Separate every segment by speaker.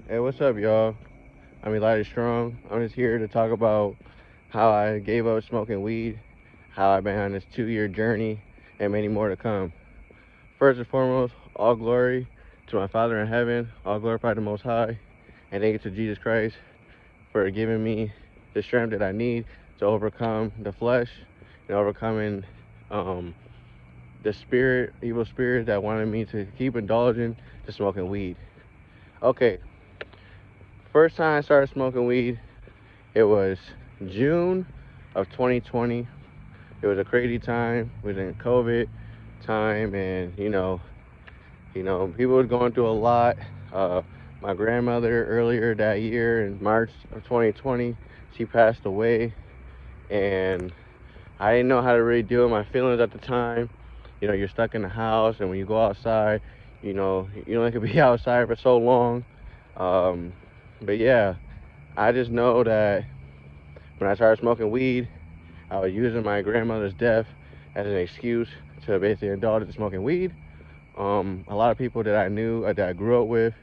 Speaker 1: Hey, what's up, y'all? I'm Elijah Strong. I'm just here to talk about how I gave up smoking weed, how I've been on this 2 year journey, and many more to come. First and foremost, all glory to my Father in heaven, all glorify the Most High, and thank you to Jesus Christ for giving me the strength that I need to overcome the flesh and overcoming um, the spirit, evil spirit that wanted me to keep indulging to smoking weed. Okay, first time I started smoking weed, it was June of 2020. It was a crazy time within COVID time, and people were going through a lot. Uh, my grandmother earlier that year in March of 2020, she passed away, and I didn't know how to really deal with my feelings at the time. You're stuck in the house, and when you go outside, you only could be outside for so long. Um, but yeah, I just know that when I started smoking weed, I was using my grandmother's death as an excuse to basically indulge in smoking weed. A lot of people that I knew, that I grew up with,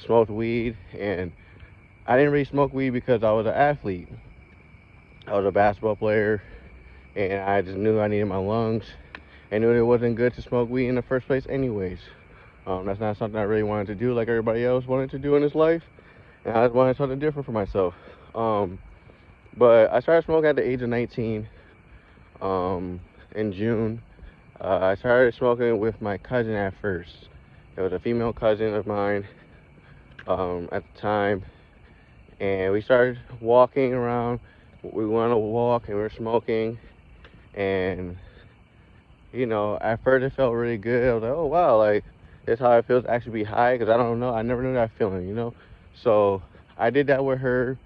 Speaker 1: smoked weed, and I didn't really smoke weed because I was an athlete. I was a basketball player, and I just knew I needed my lungs. I knew it wasn't good to smoke weed in the first place, anyways. That's not something I really wanted to do like everybody else wanted to do in his life, and I just wanted something different for myself. But I started smoking at the age of 19 in June. I started smoking with my cousin at first. It was a female cousin of mine at the time, and we started walking around. We went on a walk and we were smoking, and at first it felt really good. I was like, oh wow, like this how it feels to actually be high, because I don't know, I never knew that feeling. So I did that with her,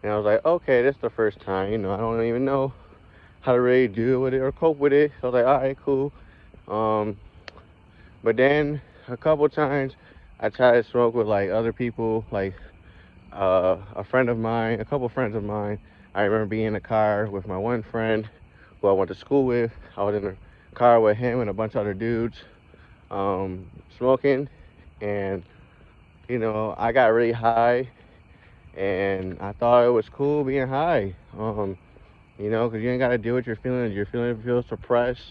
Speaker 1: and I was like, okay, this is the first time. I don't even know how to really deal with it or cope with it. So I was like, all right, cool. Um, but then a couple times I tried to smoke with like other people, like a friend of mine, a couple friends of mine. I remember being in a car with my one friend who I went to school with. I was in a car with him and a bunch of other dudes, smoking, and I got really high, and I thought it was cool being high. Because you ain't got to deal with your feelings. Your feelings feel suppressed.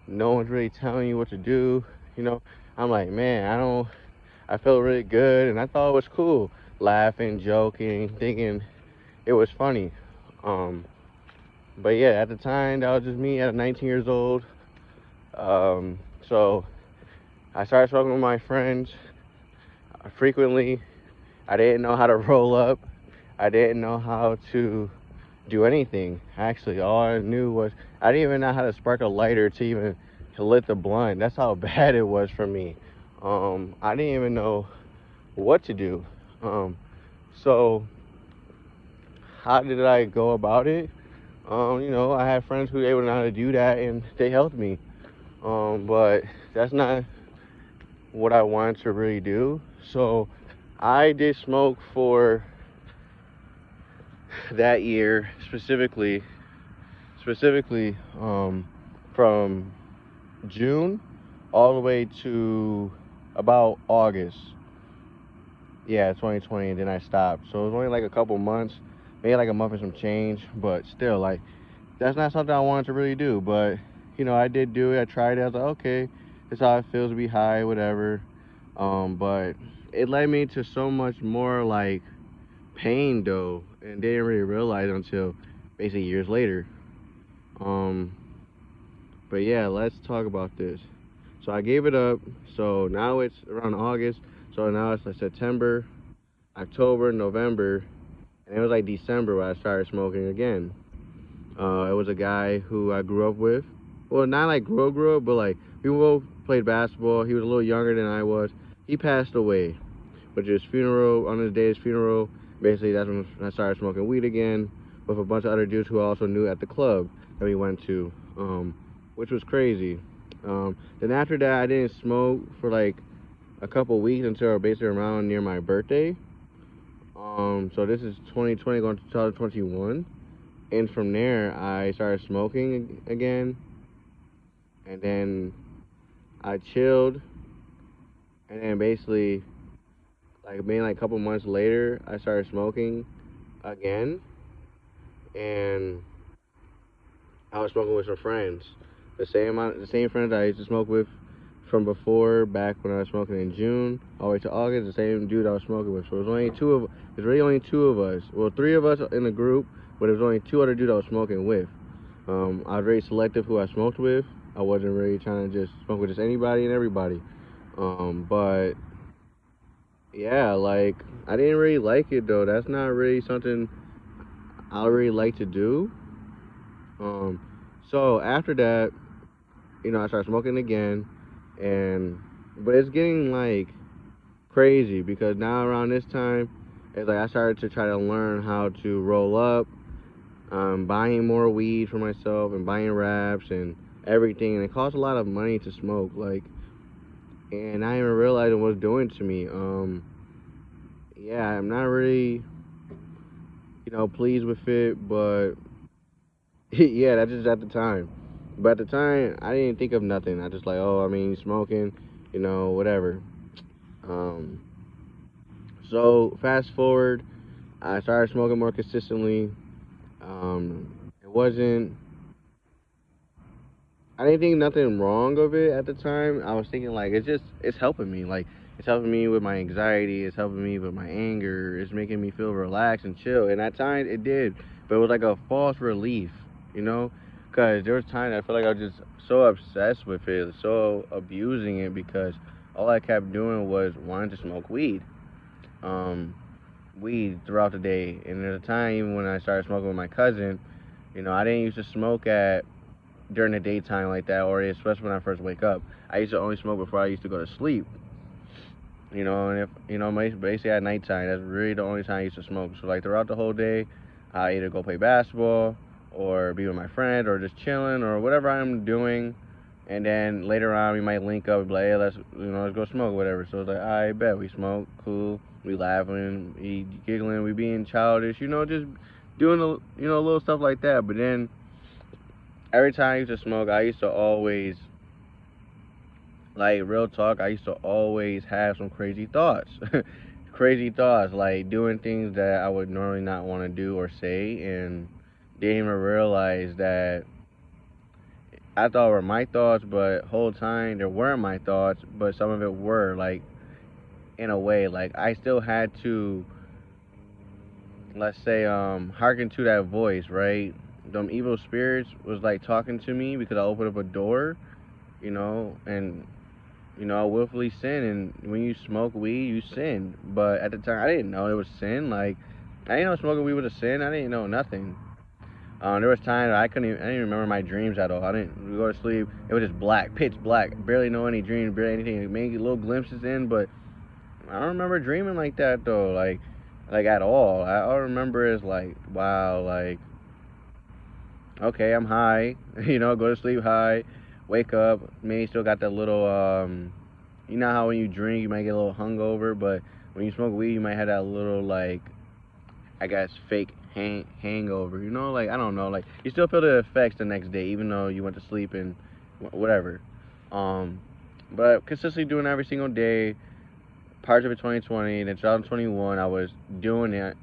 Speaker 1: No one's really telling you what to do. You know, I'm like, man, I felt really good, and I thought it was cool, laughing, joking, thinking it was funny. Um, but yeah, at the time, that was just me at 19 years old. So I started smoking with my friends frequently. I didn't know how to roll up. I didn't know how to do anything. Actually, all I knew was I didn't even know how to spark a lighter to even to lit the blunt. That's how bad it was for me. I didn't even know what to do. Um, so how did I go about it? I had friends who were able to know how to do that, and they helped me. But that's not what I wanted to really do. So I did smoke for that year specifically from June all the way to about August. Yeah, 2020, and then I stopped. So it was only like a couple months, maybe like a month and some change, but still, like, that's not something I wanted to really do. But, I did do it. I tried it. I was like, okay, this is how it feels to be high, whatever. But it led me to so much more, like, pain, though, and didn't really realize until basically years later. Um, but yeah, let's talk about this. So I gave it up. So now it's around August. So now it's like September, October, November, and it was like December when I started smoking again. It was a guy who I grew up with. Well, not like grew up, but like we both played basketball. He was a little younger than I was. He passed away, but his funeral, on his day's funeral, basically that's when I started smoking weed again with a bunch of other dudes who I also knew at the club that we went to, which was crazy. Then after that, I didn't smoke for like a couple weeks until basically around near my birthday. So this is 2020 going to 2021, and from there I started smoking again, and then I chilled, and then basically like maybe like a couple months later, I started smoking again, and I was smoking with some friends, the same friends I used to smoke with from before, back when I was smoking in June, all the way to August. The same dude I was smoking with. So it was only there's really only two of us. Well, three of us in the group, but there was only two other dudes I was smoking with. I was very selective who I smoked with. I wasn't really trying to just smoke with just anybody and everybody. But yeah, like I didn't really like it though. That's not really something I really like to do. Um, so after that, I started smoking again, and but it's getting like crazy because now around this time, it's like I started to try to learn how to roll up, buying more weed for myself and buying wraps and everything, and it costs a lot of money to smoke, like, and I didn't even realize what it was doing to me. Yeah, I'm not really, pleased with it, but yeah, that's just at the time. But at the time, I didn't think of nothing. I just like, oh, I mean, smoking, whatever. Um, so fast forward, I started smoking more consistently. It wasn't. I didn't think nothing wrong of it at the time. I was thinking like it's helping me. Like it's helping me with my anxiety. It's helping me with my anger. It's making me feel relaxed and chill. And at times it did, but it was like a false relief, you know, because there was times I felt like I was just so obsessed with it, so abusing it because all I kept doing was wanting to smoke weed. Um, Weed throughout the day. And there's a time even when I started smoking with my cousin, I didn't used to smoke at during the daytime like that, or especially when I first wake up. I used to only smoke before I used to go to sleep. And if basically at nighttime, that's really the only time I used to smoke. So like throughout the whole day, I either go play basketball, or be with my friend, or just chilling, or whatever I'm doing. And then later on, we might link up and be like, hey, let's go smoke, whatever. So it's like, I bet we smoke, cool, we laughing, we giggling, we being childish, just doing little stuff like that. But then every time I used to smoke, I used to always, like, real talk, I used to always have some crazy thoughts. Crazy thoughts, like doing things that I would normally not want to do or say, and didn't even realize that I thought were my thoughts, but whole time there weren't my thoughts, but some of it were, like, in a way, like, I still had to, let's say, hearken to that voice, right? Them evil spirits was, like, talking to me because I opened up a door, and I willfully sin, and when you smoke weed, you sin. But at the time, I didn't know it was sin. Like, I didn't know smoking weed was a sin. I didn't know nothing. There was times I didn't even remember my dreams at all. I didn't go to sleep. It was just black, pitch black. Barely know any dreams, barely anything. Maybe little glimpses in, but I don't remember dreaming like that though. Like at all. All I remember is like, wow, like, okay, I'm high. Go to sleep high, wake up, maybe still got that little you know how when you drink you might get a little hungover, but when you smoke weed you might have that little, like, I guess fake hangover. Like, I don't know, like you still feel the effects the next day even though you went to sleep and whatever. Um, but consistently doing it every single day, parts of it 2020, and then 2021 I was doing it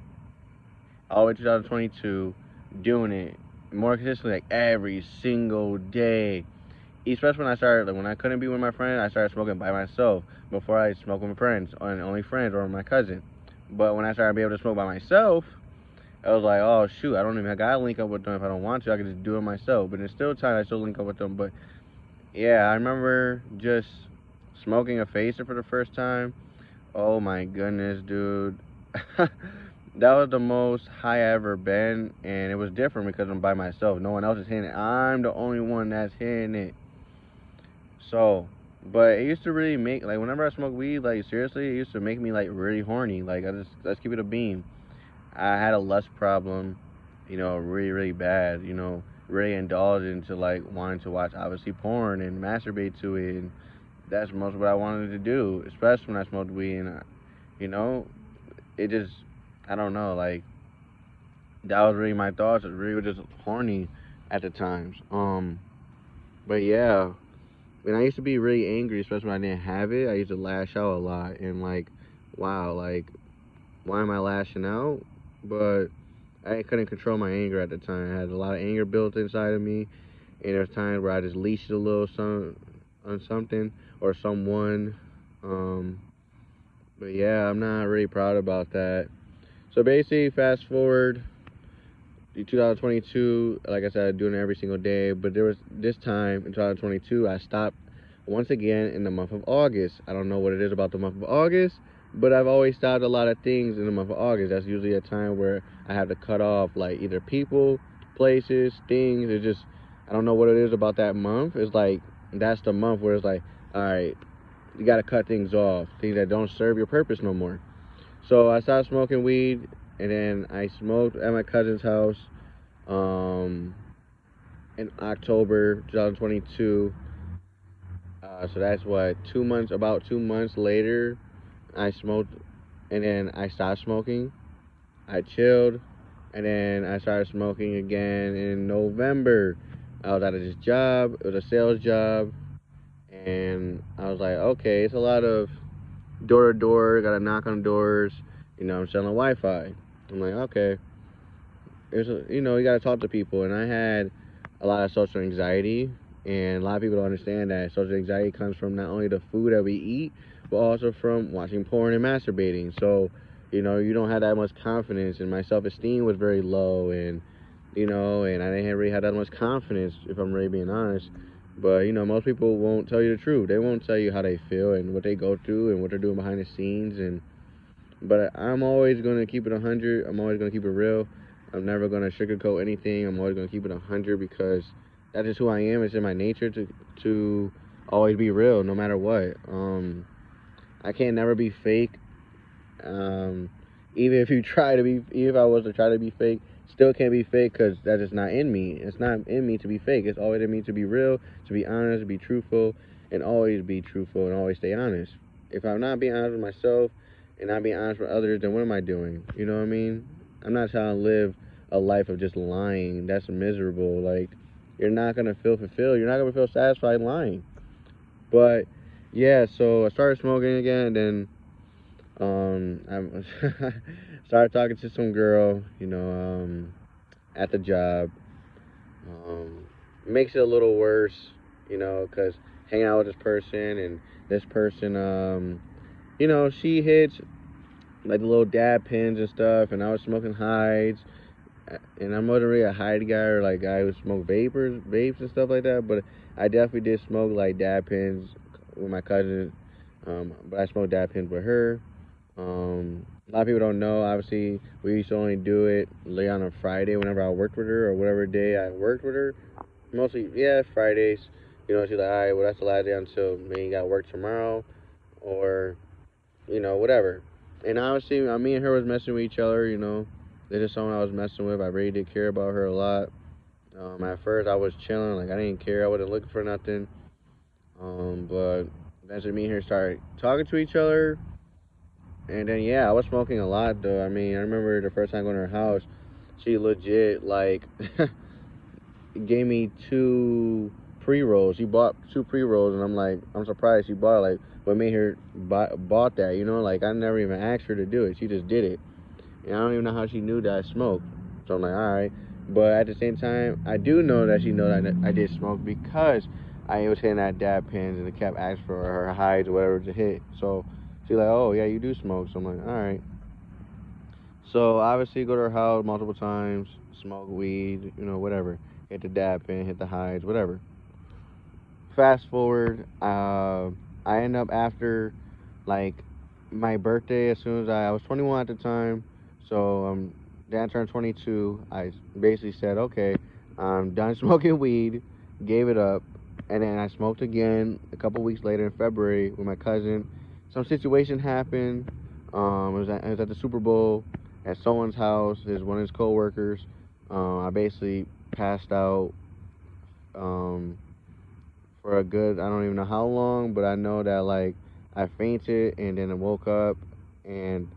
Speaker 1: all the way to 2022, doing it more consistently, like every single day. Especially when I started, like when I couldn't be with my friend, I started smoking by myself. Before I smoked with my friends, and only friends or my cousin. But when I started being able to smoke by myself, I was like, oh shoot, I don't even, I gotta link up with them if I don't want to. I can just do it myself. But there's still time I still link up with them. But yeah, I remember just smoking a facer for the first time. Oh my goodness, dude. That was the most high I ever been, and it was different because I'm by myself. No one else is hitting it. I'm the only one that's hitting it. So, but it used to really make, like, whenever I smoke weed, like, seriously, it used to make me, like, really horny. Like, let's keep it a beam. I had a lust problem, really, really bad, really indulged into, like, wanting to watch, obviously, porn and masturbate to it. And that's most of what I wanted to do, especially when I smoked weed. And, you know, it just, I don't know, like, that was really my thoughts. It really was just horny at the times. But yeah. When I used to be really angry, especially when I didn't have it, I used to lash out a lot. And, like, wow, like, why am I lashing out? But I couldn't control my anger at the time. I had a lot of anger built inside of me, and there's times where I just leashed a little on something or someone. Um, but yeah, I'm not really proud about that. So basically, fast forward to 2022. Like I said, I'm doing it every single day. But there was this time in 2022, I stopped once again in the month of August. I don't know what it is about the month of August, but I've always stopped a lot of things in the month of August. That's usually a time where I have to cut off like either people, places, things. It's just, I don't know what it is about that month. It's like that's the month where it's like, all right, you got to cut things off, things that don't serve your purpose no more. So I stopped smoking weed, and then I smoked at my cousin's house um, in October 2022. So that's what 2 months. About 2 months later, I smoked, and then I stopped smoking. I chilled, and then I started smoking again in November. I was out of this job. It was a sales job, and I was like, okay, it's a lot of door to door. Got to knock on doors. I'm selling Wi-Fi. I'm like, okay, you got to talk to people, and I had a lot of social anxiety, and a lot of people don't understand that social anxiety comes from not only the food that we eat, but also from watching porn and masturbating. So, you don't have that much confidence, and my self-esteem was very low, and I didn't really have that much confidence, if I'm really being honest. But most people won't tell you the truth. They won't tell you how they feel and what they go through and what they're doing behind the scenes. But I'm always gonna keep it 100. I'm always gonna keep it real. I'm never gonna sugarcoat anything. I'm always gonna keep it 100 because that's just who I am. It's in my nature to always be real, no matter what. I can't never be fake. Um, even if you try to be, even if I was to try to be fake, still can't be fake because that is not in me. It's not in me to be fake. It's always in me to be real, to be honest, to be truthful, and always be truthful and always stay honest. If I'm not being honest with myself and not being honest with others, then what am I doing? You know what I mean? I'm not trying to live a life of just lying. That's miserable. Like, you're not gonna feel fulfilled. You're not gonna feel satisfied lying. But yeah, so I started smoking again, and then I started talking to some girl, at the job. Um, Makes it a little worse, because hanging out with this person and this person, she hits like the little dab pins and stuff, and I was smoking hides, and I wasn't really a hide guy or like guy who smoked vapes and stuff like that, but I definitely did smoke like dab pins with my cousin, but I smoked dab pins with her. A lot of people don't know. Obviously, we used to only do it late on a Friday whenever I worked with her, or whatever day I worked with her. Mostly, yeah, Fridays. She's like, all right, well, that's the last day until me got work tomorrow, or whatever. And obviously, me and her was messing with each other. This is someone I was messing with. I really did care about her a lot. At first, I was chilling, like I didn't care. I wasn't looking for nothing. But eventually, me and her started talking to each other. And then yeah, I was smoking a lot though. I mean, I remember the first time going to her house, she legit like gave me two pre rolls. She bought two pre rolls, and I'm like, I'm surprised she bought like what made her bought that. Like I never even asked her to do it. She just did it, and I don't even know how she knew that I smoked. So I'm like, all right. But at the same time, I do know that she knows that I did smoke because I was hitting that dab pins and it kept asking for her hides or whatever to hit. So she's like, oh yeah, you do smoke. So I'm like, all right. So obviously go to her house multiple times, smoke weed, whatever. Hit the dab pen, hit the hides, whatever. Fast forward, I end up after like my birthday. As soon as I was 21 at the time, so then I turned 22. I basically said, okay, I'm done smoking weed, gave it up, and then I smoked again a couple weeks later in February with my cousin. Some situation happened. It was at the Super Bowl at someone's house. His one of his coworkers. I basically passed out. Um, for a good, I don't even know how long, but I know that like I fainted and then I woke up, and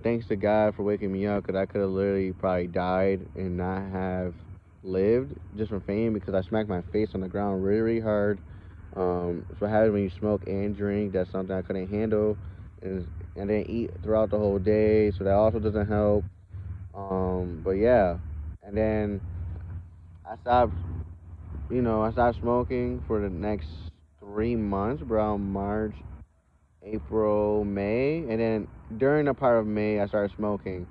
Speaker 1: thanks to God for waking me up, because I could have literally probably died and not have lived just from fainting, because I smacked my face on the ground really, really hard. So what happens when you smoke and drink, that's something I couldn't handle, and and then eat throughout the whole day, so that also doesn't help. But yeah, and then I stopped, I stopped smoking for the next 3 months, around March, April, May, and then during the part of May, I started smoking.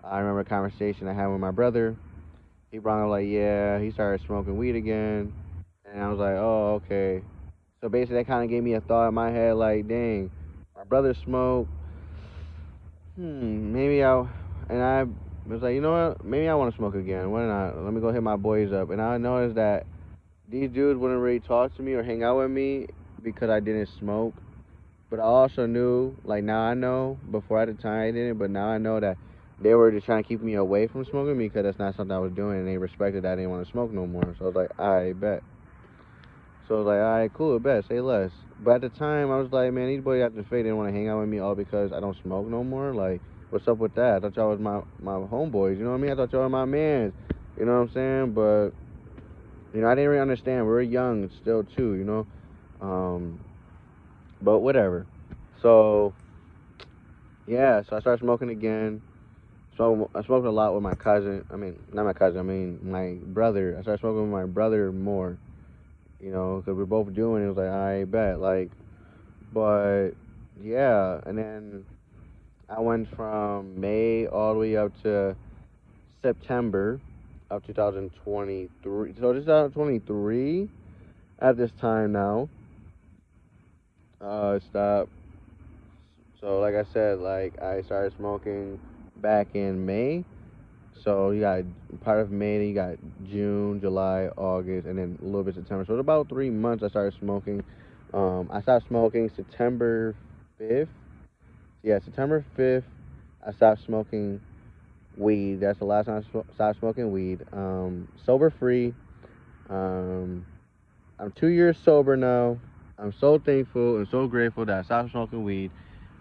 Speaker 1: I remember a conversation I had with my brother. He brought up like, yeah, he started smoking weed again, and I was like, oh, okay. So basically, that kind of gave me a thought in my head, like, dang, my brother smoked. Maybe and I was like, you know what? Maybe I want to smoke again. Why not? Let me go hit my boys up. And I noticed that these dudes wouldn't really talk to me or hang out with me because I didn't smoke. But I also knew, like now I know, before at the time I didn't, but now I know that they were just trying to keep me away from smoking because that's not something I was doing, and they respected that I didn't want to smoke no more. So I was like, I bet. So I was like, all right, cool, bet, say less. But at the time, I was like, man, these boys acting fake. They didn't want to hang out with me all because I don't smoke no more. Like, what's up with that? I thought y'all was my homeboys. You know what I mean? I thought y'all were my mans. You know what I'm saying? But I didn't really understand. We were young still too. Um, but whatever. So yeah, so I started smoking again. So I smoked a lot with my cousin. I mean, not my cousin. I mean, my brother. I started smoking with my brother more. Because we're both doing it. It was like, I bet, like, but yeah, and then I went from May all the way up to September of 2023. So 2023 at this time now. Stop. So like I said, like I started smoking back in May. So you got part of May, then you got June, July, August, and then a little bit September. So it's about 3 months I started smoking. I stopped smoking September 5th. Yeah, September 5th, I stopped smoking weed. That's the last time I stopped smoking weed. Sober free. Um, I'm 2 years sober now. I'm so thankful and so grateful that I stopped smoking weed.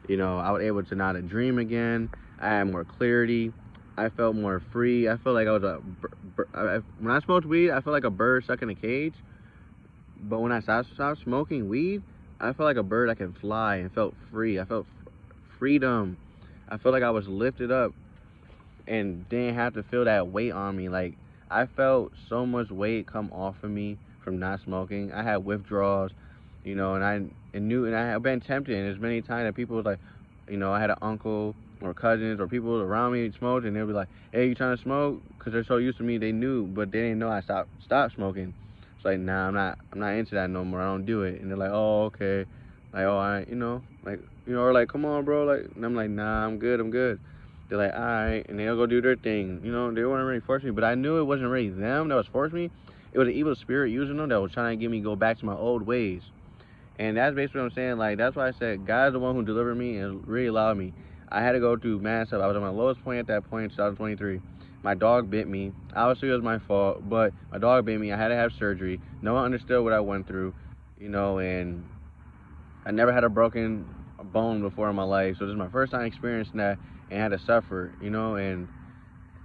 Speaker 1: I was able to not dream again. I had more clarity. I felt more free. I felt like I was when I smoked weed, I felt like a bird stuck in a cage. But when I stopped smoking weed, I felt like a bird that can fly and felt free. I felt freedom. I felt like I was lifted up and didn't have to feel that weight on me. Like I felt so much weight come off of me from not smoking. I had withdrawals, and I have been tempted as many times that people was like, I had an uncle or cousins or people around me smoked, and they'll be like, "Hey, you trying to smoke?" Because they're so used to me, they knew, but they didn't know I stopped smoking. It's like, nah, I'm not into that no more. I don't do it. And they're like, "Oh, okay," like, "Oh, or like, "Come on, bro," like, and I'm like, "Nah, I'm good." They're like, "All right," and they'll go do their thing. They weren't really forcing me, but I knew it wasn't really them that was forcing me. It was an evil spirit using them that was trying to get me to go back to my old ways. And that's basically what I'm saying. Like, that's why I said God's the one who delivered me and really allowed me. I had to go through mad stuff. I was at my lowest point at that point in 2023. My dog bit me. Obviously, it was my fault, but my dog bit me. I had to have surgery. No one understood what I went through, and I never had a broken bone before in my life. So this is my first time experiencing that and had to suffer, and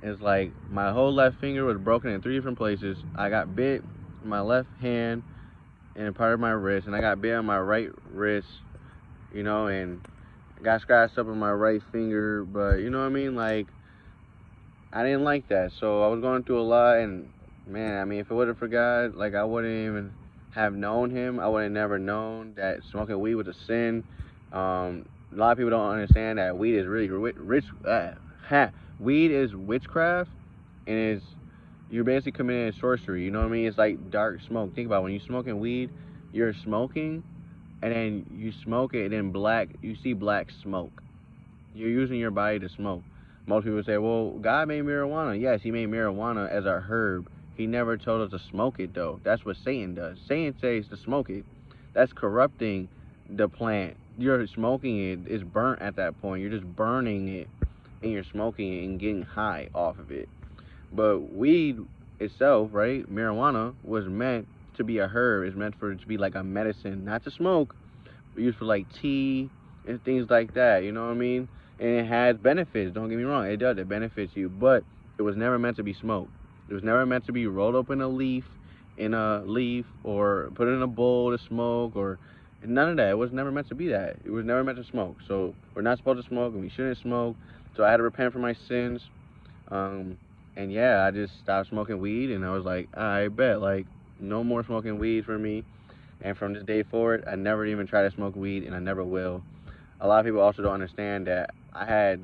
Speaker 1: it's like my whole left finger was broken in 3 different places. I got bit in my left hand and part of my wrist, and I got bit on my right wrist, and got scratched up on my right finger. But you know what I mean? Like, I didn't like that. So I was going through a lot, and man, I mean, if it wasn't for God, like, I wouldn't even have known Him. I would have never known that smoking weed was a sin. A lot of people don't understand that weed is really rich. Weed is witchcraft, and you're basically committing sorcery. You know what I mean? It's like dark smoke. Think about it. When you're smoking weed, you're smoking, and then you smoke it, and then you see black smoke. You're using your body to smoke. Most people say, well, God made marijuana. Yes, He made marijuana as a herb. He never told us to smoke it, though. That's what Satan does. Satan says to smoke it. That's corrupting the plant. You're smoking it. It's burnt at that point. You're just burning it, and you're smoking it and getting high off of it. But weed itself, right, marijuana, was meant to be a herb. It's meant for it to be like a medicine, not to smoke, but used for like tea and things like that. You know what I mean? And it has benefits. Don't get me wrong. It does. It benefits you. But it was never meant to be smoked. It was never meant to be rolled up in a leaf, or put in a bowl to smoke, or none of that. It was never meant to be that. It was never meant to smoke. So we're not supposed to smoke, and we shouldn't smoke. So I had to repent for my sins. Um, and yeah, I just stopped smoking weed, and I was like, I bet, like, no more smoking weed for me. And from this day forward, I never even try to smoke weed, and I never will. A lot of people also don't understand that I had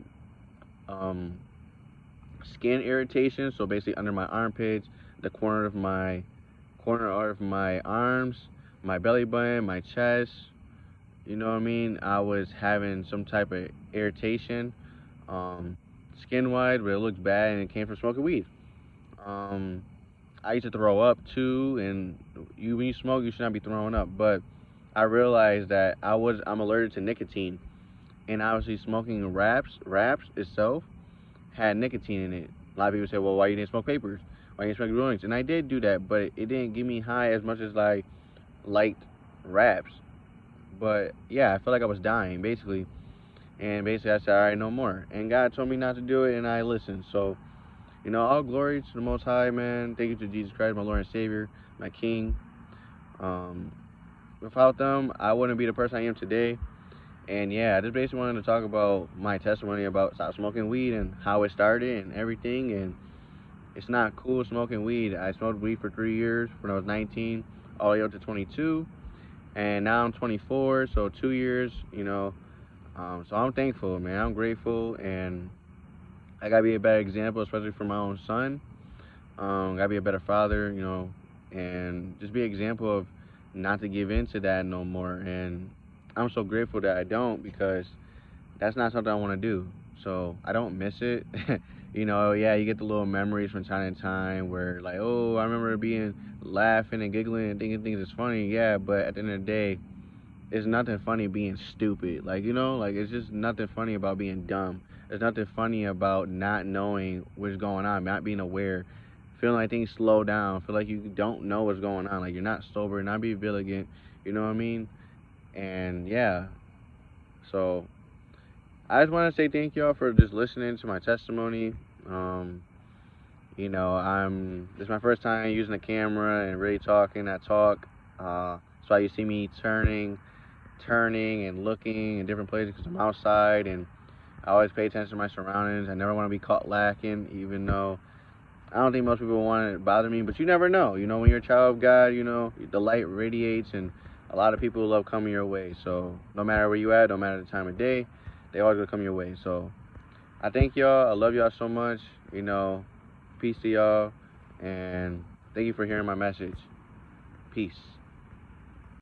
Speaker 1: um, skin irritation, so basically under my armpits, the corner of my arms, my belly button, my chest. You know what I mean? I was having some type of irritation, um, skin wide, but it looked bad, and it came from smoking weed. Um, I used to throw up too, and when you smoke, you should not be throwing up. But I realized that I'm allergic to nicotine, and obviously smoking wraps itself had nicotine in it. A lot of people say, well, why you didn't smoke papers? Why you didn't smoke joints? And I did do that, but it didn't get me high as much as I liked wraps. But yeah, I felt like I was dying basically, and basically I said, all right, no more. And God told me not to do it, and I listened. So all glory to the Most High, man. Thank you to Jesus Christ, my Lord and Savior, my King. Um, Without them, I wouldn't be the person I am today. And yeah, I just basically wanted to talk about my testimony about stop smoking weed and how it started and everything. And it's not cool smoking weed. I smoked weed for 3 years when I was 19, all the way up to 22. And now I'm 24, so 2 years, So I'm thankful, man. I'm grateful, and I gotta be a better example, especially for my own son. Gotta be a better father, and just be an example of not to give in to that no more. And I'm so grateful that I don't, because that's not something I want to do. So I don't miss it. Yeah, you get the little memories from time to time where, like, oh, I remember being laughing and giggling and thinking things is funny. Yeah, but at the end of the day, it's nothing funny being stupid. Like it's just nothing funny about being dumb. There's nothing funny about not knowing what's going on, not being aware, feeling like things slow down, feel like you don't know what's going on, like you're not sober, not being vigilant. You know what I mean? And yeah, so I just want to say thank y'all for just listening to my testimony. Um, this is my first time using a camera and really talking. I talk. So you see me turning and looking in different places because I'm outside, and I always pay attention to my surroundings. I never want to be caught lacking, even though I don't think most people want to bother me, but you never know. When you're a child of God, the light radiates, and a lot of people love coming your way. So no matter where you at, no matter the time of day, they always gonna come your way. So I thank y'all. I love y'all so much. Peace to y'all, and thank you for hearing my message. Peace.